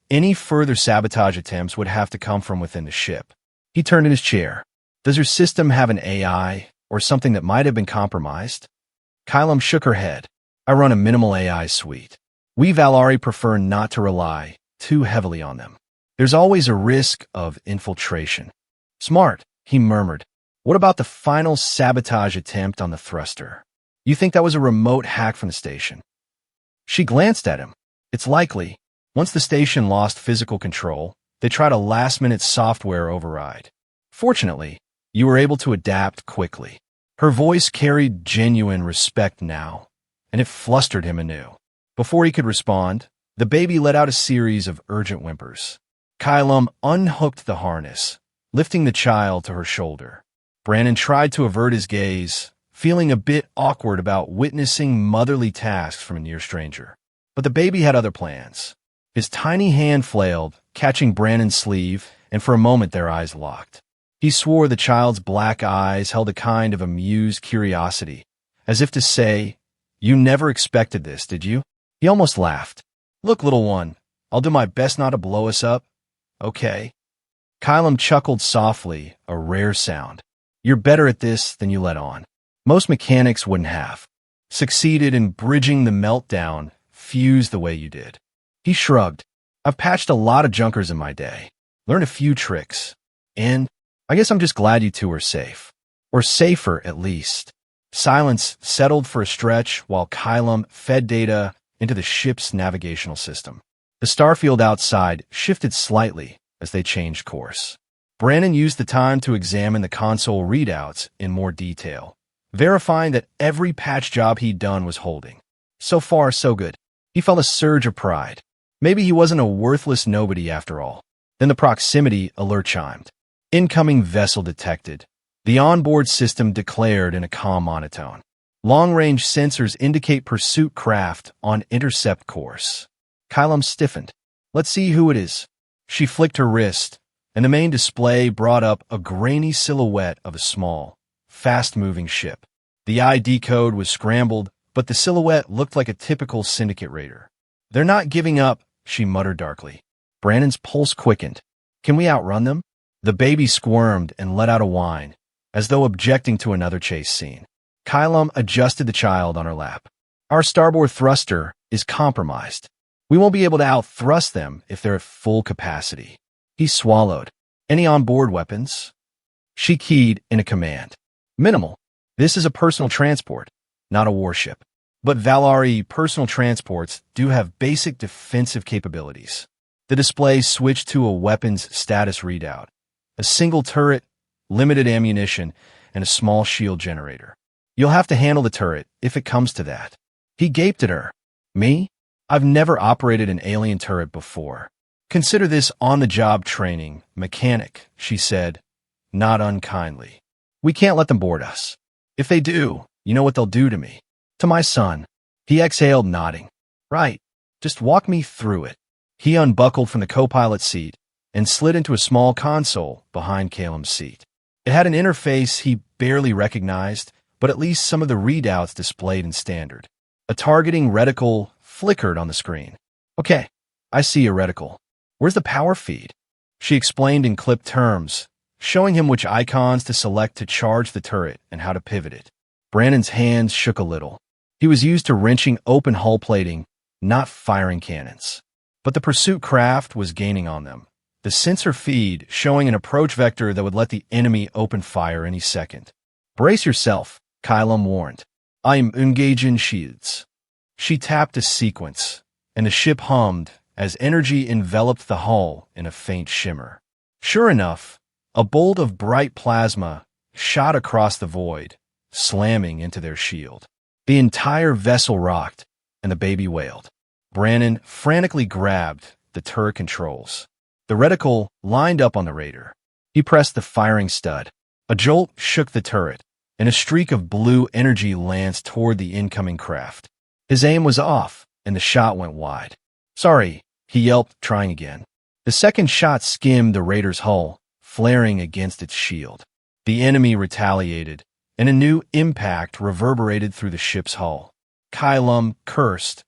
Any further sabotage attempts would have to come from within the ship. He turned in his chair. Does your system have an AI or something that might have been compromised? Kylum shook her head. I run a minimal AI suite. We Valari prefer not to rely too heavily on them. There's always a risk of infiltration. Smart, he murmured. What about the final sabotage attempt on the thruster? You think that was a remote hack from the station? She glanced at him. It's likely. Once the station lost physical control, they tried a last-minute software override. Fortunately, you were able to adapt quickly. Her voice carried genuine respect now, and it flustered him anew. Before he could respond, the baby let out a series of urgent whimpers. Kylum unhooked the harness, lifting the child to her shoulder. Brandon tried to avert his gaze, feeling a bit awkward about witnessing motherly tasks from a near stranger. But the baby had other plans. His tiny hand flailed, catching Brandon's sleeve, and for a moment their eyes locked. He swore the child's black eyes held a kind of amused curiosity, as if to say, "You never expected this, did you?" He almost laughed. "Look, little one, I'll do my best not to blow us up. Okay." Kylum chuckled softly, a rare sound. "You're better at this than you let on." Most mechanics wouldn't have succeeded in bridging the meltdown fuse the way you did. He shrugged. "I've patched a lot of junkers in my day. Learned a few tricks. And I guess I'm just glad you two are safe. Or safer, at least." Silence settled for a stretch while Kylum fed data into the ship's navigational system. The starfield outside shifted slightly as they changed course. Brandon used the time to examine the console readouts in more detail, verifying that every patch job he'd done was holding. So far, so good. He felt a surge of pride. Maybe he wasn't a worthless nobody after all. Then the proximity alert chimed. Incoming vessel detected. The onboard system declared in a calm monotone. Long-range sensors indicate pursuit craft on intercept course. Kylum stiffened. "Let's see who it is." She flicked her wrist, and the main display brought up a grainy silhouette of a small, fast-moving ship. The ID code was scrambled, but the silhouette looked like a typical syndicate raider. "They're not giving up," she muttered darkly. Brandon's pulse quickened. "Can we outrun them?" The baby squirmed and let out a whine, as though objecting to another chase scene. Kylum adjusted the child on her lap. "Our starboard thruster is compromised. We won't be able to out-thrust them if they're at full capacity." He swallowed. "Any onboard weapons?" She keyed in a command. "Minimal. This is a personal transport, not a warship. But Valari personal transports do have basic defensive capabilities." The display switched to a weapons status readout. A single turret, limited ammunition, and a small shield generator. "You'll have to handle the turret if it comes to that." He gaped at her. "Me? I've never operated an alien turret before. Consider this on-the-job training, mechanic," she said, not unkindly. "We can't let them board us. If they do, you know what they'll do to me. To my son." He exhaled, nodding. "Right. Just walk me through it." He unbuckled from the co-pilot seat and slid into a small console behind Kylum's seat. It had an interface he barely recognized, but at least some of the readouts displayed in standard. A targeting reticle flickered on the screen. "Okay, I see a reticle. Where's the power feed?" She explained in clipped terms, showing him which icons to select to charge the turret and how to pivot it. Brandon's hands shook a little. He was used to wrenching open hull plating, not firing cannons. But the pursuit craft was gaining on them, the sensor feed showing an approach vector that would let the enemy open fire any second. "Brace yourself," Kylum warned. "I'm engaging shields." She tapped a sequence, and the ship hummed as energy enveloped the hull in a faint shimmer. Sure enough, a bolt of bright plasma shot across the void, slamming into their shield. The entire vessel rocked, and the baby wailed. Brannon frantically grabbed the turret controls. The reticle lined up on the raider. He pressed the firing stud. A jolt shook the turret, and a streak of blue energy lanced toward the incoming craft. His aim was off, and the shot went wide. "Sorry," he yelped, trying again. The second shot skimmed the raider's hull, flaring against its shield. The enemy retaliated, and a new impact reverberated through the ship's hull. Kylum cursed,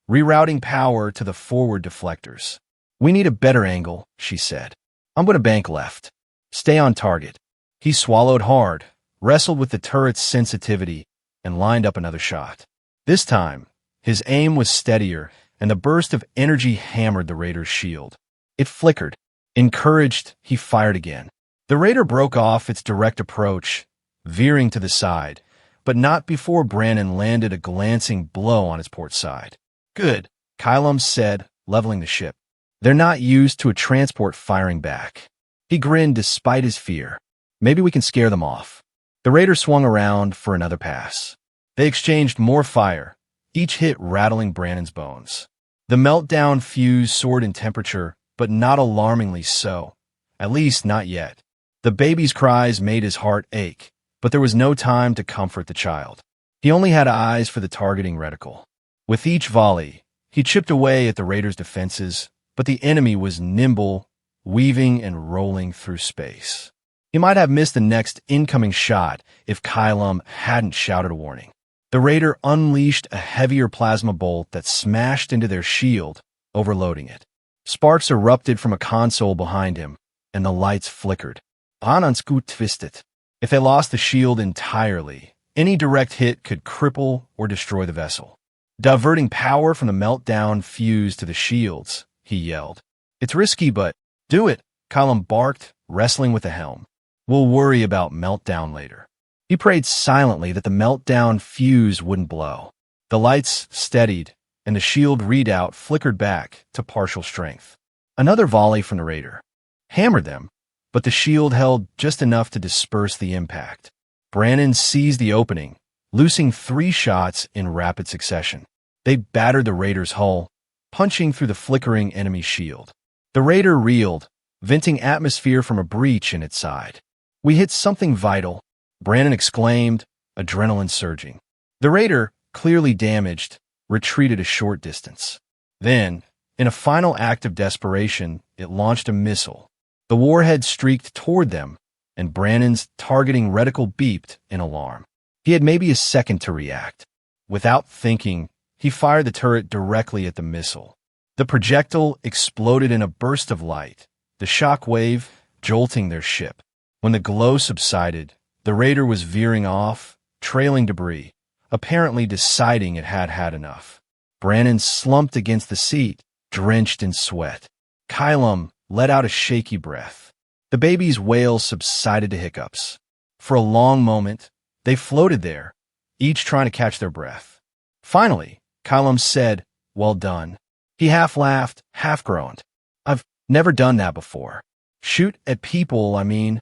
rerouting power to the forward deflectors. "We need a better angle," she said. "I'm going to bank left. Stay on target." He swallowed hard, wrestled with the turret's sensitivity, and lined up another shot. This time, his aim was steadier, and the burst of energy hammered the raider's shield. It flickered. Encouraged, he fired again. The raider broke off its direct approach, veering to the side, but not before Brannon landed a glancing blow on its port side. "Good," Kylum said, leveling the ship. "They're not used to a transport firing back." He grinned despite his fear. "Maybe we can scare them off." The raider swung around for another pass. They exchanged more fire, each hit rattling Brannon's bones. The meltdown fuse soared in temperature, but not alarmingly so. At least not yet. The baby's cries made his heart ache, but there was no time to comfort the child. He only had eyes for the targeting reticle. With each volley, he chipped away at the raider's defenses, but the enemy was nimble, weaving and rolling through space. He might have missed the next incoming shot if Kylum hadn't shouted a warning. The raider unleashed a heavier plasma bolt that smashed into their shield, overloading it. Sparks erupted from a console behind him, and the lights flickered. Ananskut twisted. If they lost the shield entirely, any direct hit could cripple or destroy the vessel. Diverting power from the meltdown fuse to the shields, he yelled. "It's risky, but do it," Kylum barked, wrestling with the helm. "We'll worry about meltdown later." He prayed silently that the meltdown fuse wouldn't blow. The lights steadied, and the shield readout flickered back to partial strength. Another volley from the raider hammered them, but the shield held just enough to disperse the impact. Brannon seized the opening, loosing 3 shots in rapid succession. They battered the raider's hull, punching through the flickering enemy shield. The raider reeled, venting atmosphere from a breach in its side. "We hit something vital," Brannon exclaimed, adrenaline surging. The raider, clearly damaged, retreated a short distance. Then, in a final act of desperation, it launched a missile. The warhead streaked toward them, and Brannon's targeting reticle beeped in alarm. He had maybe a second to react. Without thinking, he fired the turret directly at the missile. The projectile exploded in a burst of light, the shock wave jolting their ship. When the glow subsided, the raider was veering off, trailing debris, apparently deciding it had had enough. Brannon slumped against the seat, drenched in sweat. Kylum let out a shaky breath. The baby's wails subsided to hiccups. For a long moment, they floated there, each trying to catch their breath. Finally, Kylum said, "Well done." He half laughed, half groaned. "I've never done that before. Shoot at people, I mean."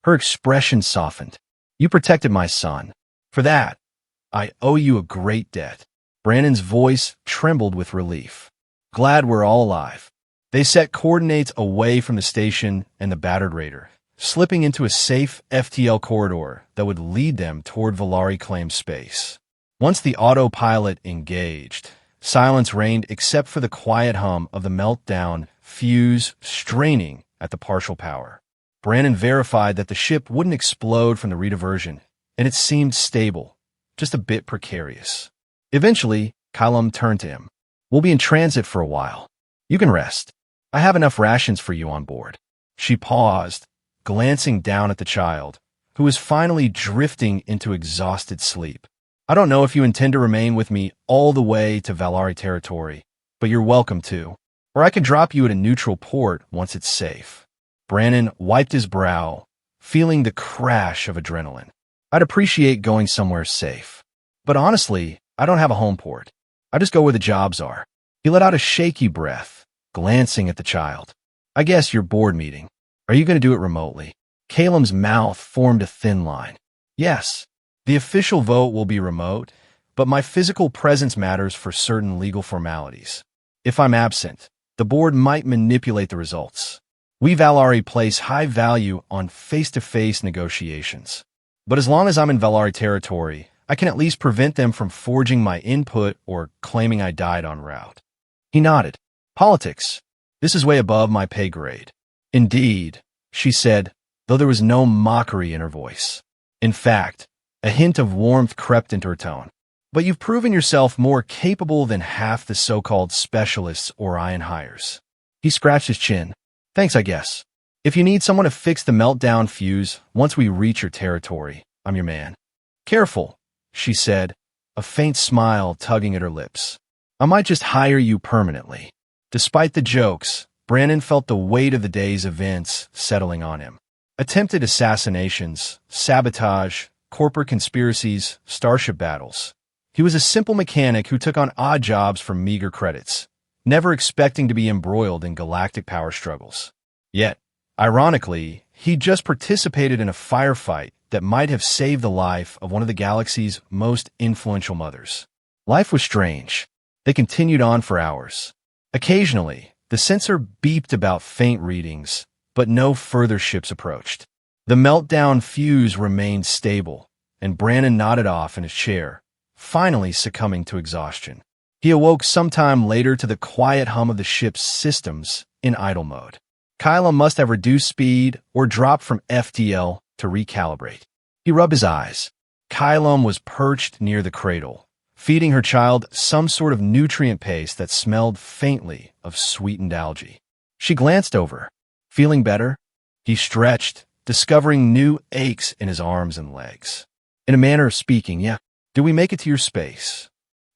Her expression softened. "You protected my son. For that, I owe you a great debt." Brannon's voice trembled with relief. "Glad we're all alive." They set coordinates away from the station and the battered raider, slipping into a safe FTL corridor that would lead them toward Valari-claimed space. Once the autopilot engaged, silence reigned except for the quiet hum of the meltdown fuse straining at the partial power. Brannon verified that the ship wouldn't explode from the rediversion, and it seemed stable, just a bit precarious. Eventually, Kylum turned to him. "We'll be in transit for a while. You can rest. I have enough rations for you on board." She paused, glancing down at the child, who was finally drifting into exhausted sleep. "I don't know if you intend to remain with me all the way to Valari territory, but you're welcome to." or I can drop you at a neutral port once it's safe. Brannon wiped his brow, feeling the crash of adrenaline. I'd appreciate going somewhere safe. But honestly, I don't have a home port. I just go where the jobs are. He let out a shaky breath, glancing at the child. I guess your board meeting. Are you going to do it remotely? Caleb's mouth formed a thin line. Yes, the official vote will be remote, but my physical presence matters for certain legal formalities. If I'm absent, the board might manipulate the results. We Valari place high value on face-to-face negotiations. But as long as I'm in Valari territory, I can at least prevent them from forging my input or claiming I died en route. He nodded. Politics. This is way above my pay grade. Indeed, she said, though there was no mockery in her voice. In fact, a hint of warmth crept into her tone. But you've proven yourself more capable than half the so-called specialists Orion hires. He scratched his chin. Thanks, I guess. If you need someone to fix the meltdown fuse once we reach your territory, I'm your man. Careful, she said, a faint smile tugging at her lips. I might just hire you permanently. Despite the jokes, Brannon felt the weight of the day's events settling on him. Attempted assassinations, sabotage, corporate conspiracies, starship battles. He was a simple mechanic who took on odd jobs for meager credits, never expecting to be embroiled in galactic power struggles. Yet, ironically, he'd just participated in a firefight that might have saved the life of one of the galaxy's most influential mothers. Life was strange. They continued on for hours. Occasionally, the sensor beeped about faint readings, but no further ships approached. The meltdown fuse remained stable, and Brannon nodded off in his chair, finally succumbing to exhaustion. He awoke sometime later to the quiet hum of the ship's systems in idle mode. Kyla must have reduced speed or dropped from FTL to recalibrate. He rubbed his eyes. Kyla was perched near the cradle, feeding her child some sort of nutrient paste that smelled faintly of sweetened algae. She glanced over. Feeling better? He stretched, discovering new aches in his arms and legs. In a manner of speaking, yeah. Did we make it to your space?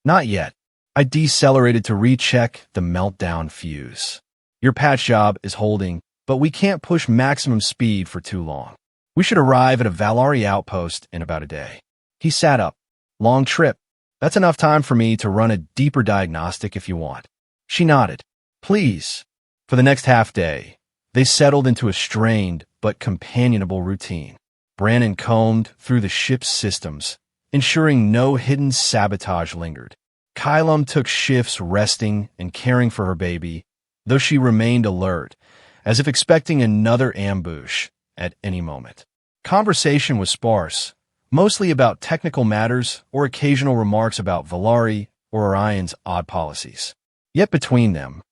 Not yet. I decelerated to recheck the meltdown fuse. Your patch job is holding, but we can't push maximum speed for too long. We should arrive at a Valari outpost in about a day. He sat up. Long trip. That's enough time for me to run a deeper diagnostic if you want. She nodded. Please. For the next half day, they settled into a strained but companionable routine. Brannon combed through the ship's systems, ensuring no hidden sabotage lingered. Kyla took shifts resting and caring for her baby, though she remained alert, as if expecting another ambush at any moment. Conversation was sparse, mostly about technical matters or occasional remarks about Valari or Orion's odd policies. Yet between them,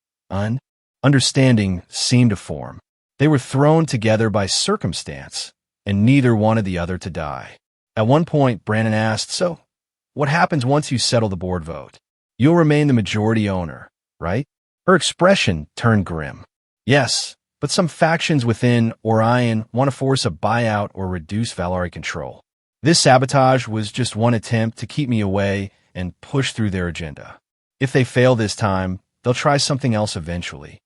understanding seemed to form. They were thrown together by circumstance, and neither wanted the other to die. At one point, Brannon asked, So, what happens once you settle the board vote? You'll remain the majority owner, right? Her expression turned grim. Yes, but some factions within Orion want to force a buyout or reduce Valari control. This sabotage was just one attempt to keep me away and push through their agenda. If they fail this time, they'll try something else eventually.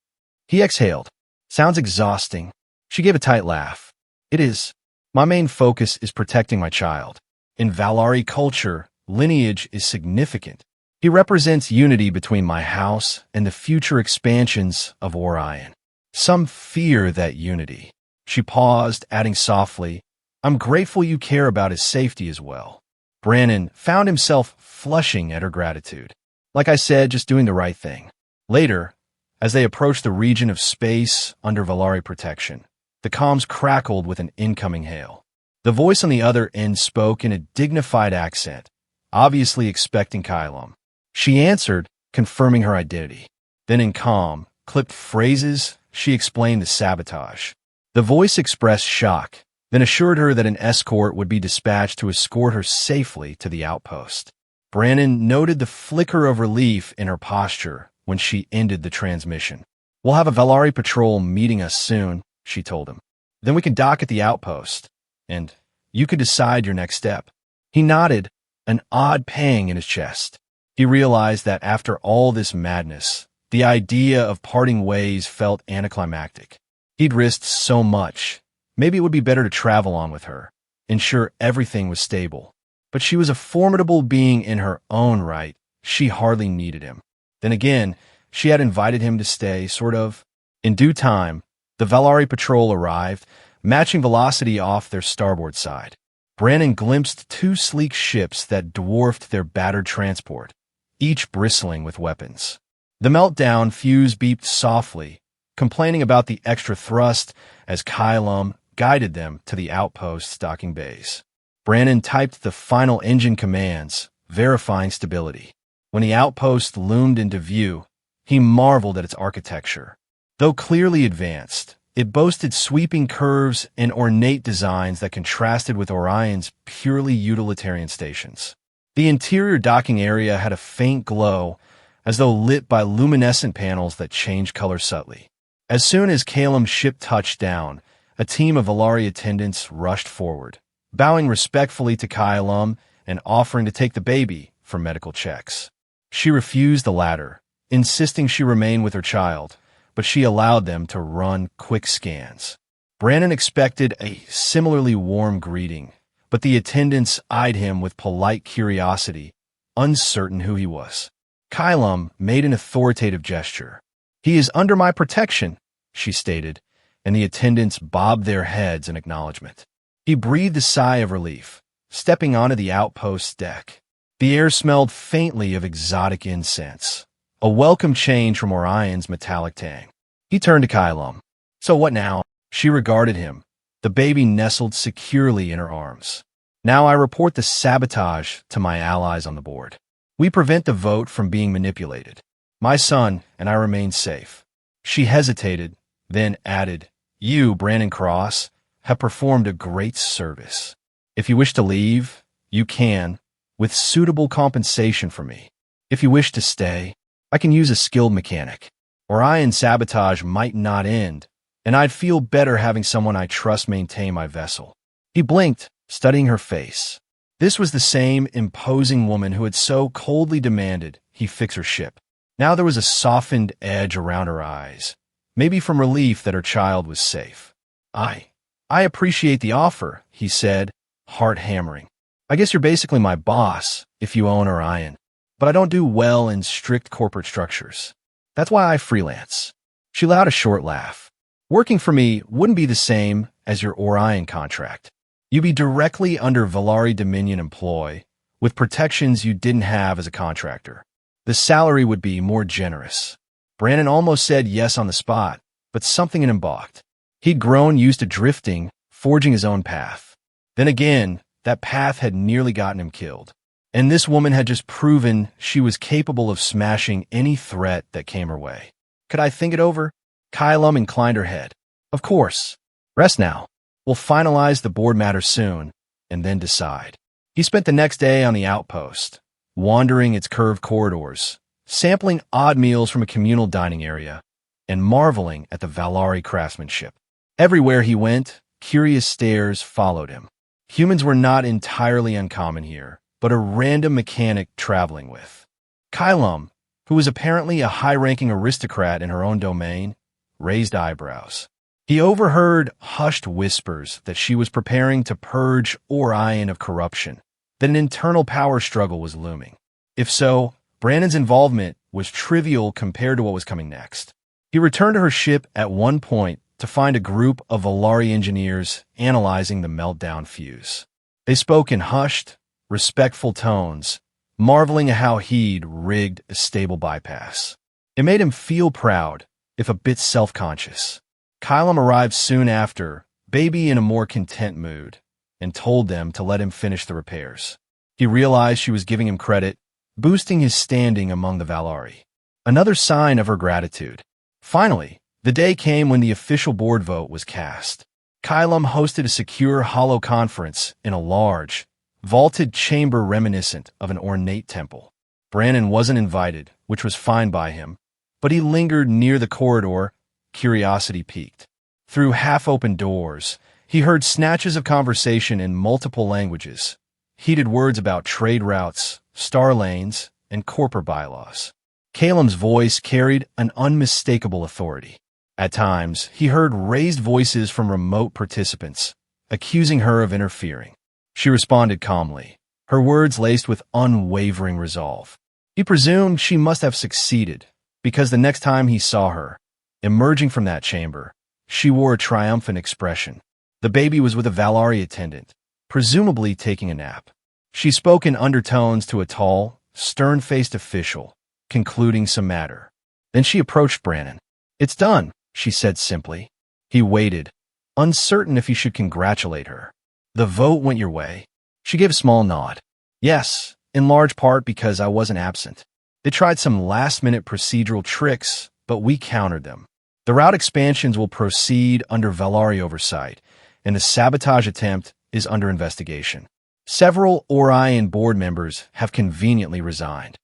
He exhaled. Sounds exhausting. She gave a tight laugh. It is. My main focus is protecting my child. In Valari culture, lineage is significant. He represents unity between my house and the future expansions of Orion. Some fear that unity. She paused, adding softly, I'm grateful you care about his safety as well. Brannon found himself flushing at her gratitude. Like I said, just doing the right thing. Later, as they approached the region of space under Valari protection, the comms crackled with an incoming hail. The voice on the other end spoke in a dignified accent, obviously expecting Kyla. She answered, confirming her identity. Then in calm, clipped phrases, she explained the sabotage. The voice expressed shock, then assured her that an escort would be dispatched to escort her safely to the outpost. Brannon noted the flicker of relief in her posture when she ended the transmission. We'll have a Valari patrol meeting us soon, she told him. Then we can dock at the outpost, and you could decide your next step. He nodded, an odd pang in his chest. He realized that after all this madness, The idea of parting ways felt anticlimactic. He'd risked so much. Maybe it would be better to travel on with her, ensure everything was stable. But she was a formidable being in her own right. She hardly needed him. Then again, she had invited him to stay, sort of. In due time, the Valari patrol arrived, matching velocity off their starboard side. Brannon glimpsed two sleek ships that dwarfed their battered transport, each bristling with weapons. The meltdown fuse beeped softly, complaining about the extra thrust as Kylum guided them to the outpost's docking bays. Brannon typed the final engine commands, verifying stability. When the outpost loomed into view, he marveled at its architecture. Though clearly advanced, it boasted sweeping curves and ornate designs that contrasted with Orion's purely utilitarian stations. The interior docking area had a faint glow, as though lit by luminescent panels that changed color subtly. As soon as Calum's ship touched down, a team of Valari attendants rushed forward, bowing respectfully to Kylum and offering to take the baby for medical checks. She refused the latter, insisting she remain with her child, but she allowed them to run quick scans. Brannon expected a similarly warm greeting, but the attendants eyed him with polite curiosity, uncertain who he was. Kylum made an authoritative gesture. "He is under my protection," she stated, and the attendants bobbed their heads in acknowledgement. He breathed a sigh of relief, stepping onto the outpost's deck. The air smelled faintly of exotic incense, a welcome change from Orion's metallic tang. He turned to Kylum. "So what now?" She regarded him, the baby nestled securely in her arms. "Now I report the sabotage to my allies on the board. We prevent the vote from being manipulated. My son and I remain safe." She hesitated, then added, "You, Brannon Cross, have performed a great service. If you wish to leave, you can, with suitable compensation for me. If you wish to stay, I can use a skilled mechanic. Orion sabotage might not end, and I'd feel better having someone I trust maintain my vessel." He blinked, studying her face. This was the same imposing woman who had so coldly demanded he fix her ship. Now there was a softened edge around her eyes, maybe from relief that her child was safe. I appreciate the offer," he said, heart hammering. "I guess you're basically my boss if you own Orion, but I don't do well in strict corporate structures. That's why I freelance." She let out a short laugh. "Working for me wouldn't be the same as your Orion contract. You'd be directly under Valari Dominion employ, with protections you didn't have as a contractor. The salary would be more generous." Brannon almost said yes on the spot, but something in him balked. He'd grown used to drifting, forging his own path. Then again, that path had nearly gotten him killed. And this woman had just proven she was capable of smashing any threat that came her way. "Could I think it over?" Kylum inclined her head. "Of course. Rest now. We'll finalize the board matter soon, and then decide." He spent the next day on the outpost, wandering its curved corridors, sampling odd meals from a communal dining area, and marveling at the Valari craftsmanship. Everywhere he went, curious stares followed him. Humans were not entirely uncommon here, but a random mechanic traveling with. Kylum, who was apparently a high-ranking aristocrat in her own domain, raised eyebrows. He overheard hushed whispers that she was preparing to purge Orion of corruption, that an internal power struggle was looming. If so, Brandon's involvement was trivial compared to what was coming next. He returned to her ship at one point to find a group of Valari engineers analyzing the meltdown fuse. They spoke in hushed, respectful tones, marveling at how he'd rigged a stable bypass. It made him feel proud, if a bit self-conscious. Kylum arrived soon after, baby in a more content mood, and told them to let him finish the repairs. He realized she was giving him credit, boosting his standing among the Valari. Another sign of her gratitude. Finally, the day came when the official board vote was cast. Kylum hosted a secure hollow conference in a large, vaulted chamber reminiscent of an ornate temple. Brannon wasn't invited, which was fine by him, but he lingered near the corridor, curiosity piqued. Through half-open doors, he heard snatches of conversation in multiple languages, heated words about trade routes, star lanes, and corporate bylaws. Calum's voice carried an unmistakable authority. At times, he heard raised voices from remote participants, accusing her of interfering. She responded calmly, her words laced with unwavering resolve. He presumed she must have succeeded, because the next time he saw her, emerging from that chamber, she wore a triumphant expression. The baby was with a Valari attendant, presumably taking a nap. She spoke in undertones to a tall, stern-faced official, concluding some matter. Then she approached Brannon. "It's done," she said simply. He waited, uncertain if he should congratulate her. "The vote went your way?" She gave a small nod. "Yes, in large part because I wasn't absent. They tried some last-minute procedural tricks, but we countered them. The route expansions will proceed under Valari oversight, and the sabotage attempt is under investigation. Several Orion board members have conveniently resigned."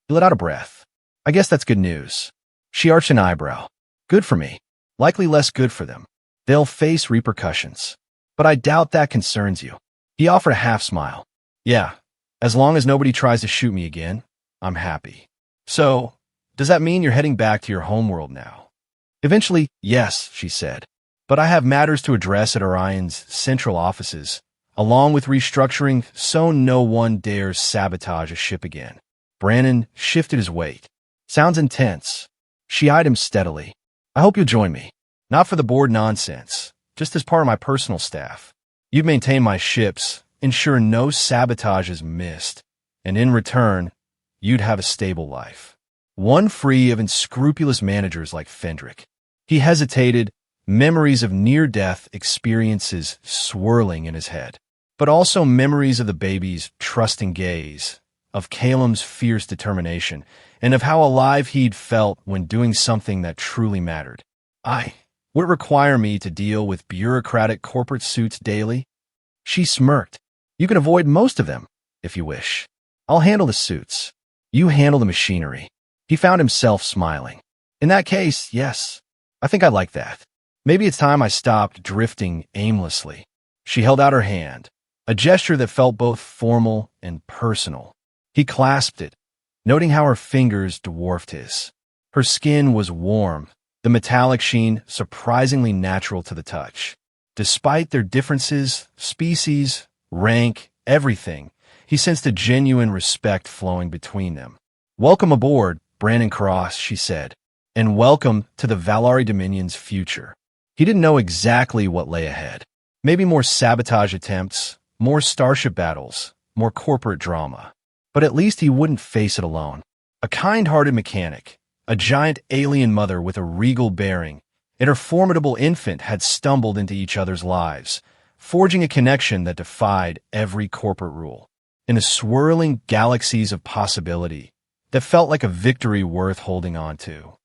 He let out a breath. "I guess that's good news." She arched an eyebrow. "Good for me. Likely less good for them. They'll face repercussions. But I doubt that concerns you." He offered a half-smile. "Yeah, as long as nobody tries to shoot me again, I'm happy." "So, does that mean you're heading back to your homeworld now?" "Eventually, yes," she said. "But I have matters to address at Orion's central offices, along with restructuring so no one dares sabotage a ship again." Brannon shifted his weight. "Sounds intense." She eyed him steadily. "I hope you'll join me. Not for the board nonsense, just as part of my personal staff. You'd maintain my ships, ensure no sabotage is missed, and in return, you'd have a stable life. One free of unscrupulous managers like Fendrick." He hesitated, memories of near-death experiences swirling in his head, but also memories of the baby's trusting gaze, of Calum's fierce determination, and of how alive he'd felt when doing something that truly mattered. Would it require me to deal with bureaucratic corporate suits daily?" She smirked. "You can avoid most of them, if you wish. I'll handle the suits. You handle the machinery." He found himself smiling. "In that case, yes. I think I like that. Maybe it's time I stopped drifting aimlessly." She held out her hand, a gesture that felt both formal and personal. He clasped it, noting how her fingers dwarfed his. Her skin was warm, the metallic sheen surprisingly natural to the touch. Despite their differences, species, rank, everything, he sensed a genuine respect flowing between them. "Welcome aboard, Brannon Cross," she said, "and welcome to the Valari Dominion's future." He didn't know exactly what lay ahead. Maybe more sabotage attempts, more starship battles, more corporate drama. But at least he wouldn't face it alone. A kind-hearted mechanic, a giant alien mother with a regal bearing, and her formidable infant had stumbled into each other's lives, forging a connection that defied every corporate rule. In the swirling galaxies of possibility, that felt like a victory worth holding on to.